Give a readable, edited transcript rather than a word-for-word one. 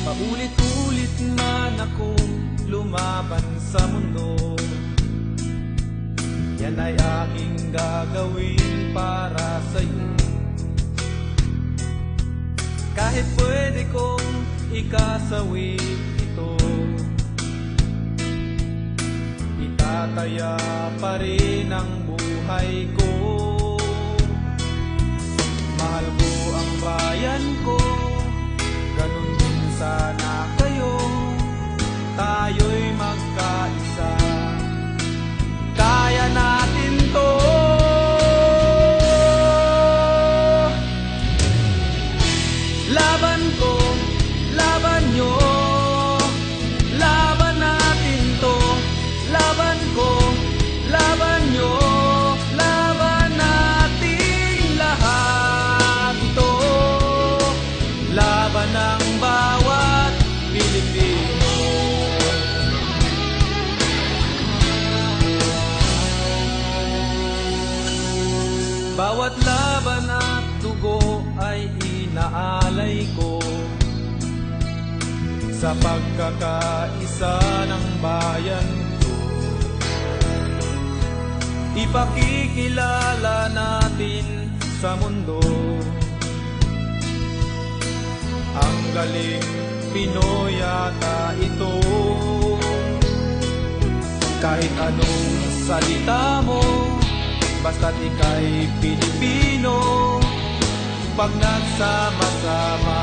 Paulit-ulit man akong lumaban sa mundo, yan ay aking gagawin para sa'yo. Kahit pwede kong ikasawit ito, itataya pa rin ang buhay ko. Mahal ko ang bayan ko, ganun din sana kayo. Tayo'y magkaisa, kaya natin to. Laban ko, laban nyo, laban natin to. Laban ko, laban nyo, laban nating lahat ito. Laban ng bawat Pilipino. Bawat laban at dugo ay inaalay ko sa pagkakaisa ng bayan ko. Ipakikilala natin sa mundo ang galing Pinoy ata ito. Kahit anong salita mo, basta't ika'y Pilipino. Pag nagsama-sama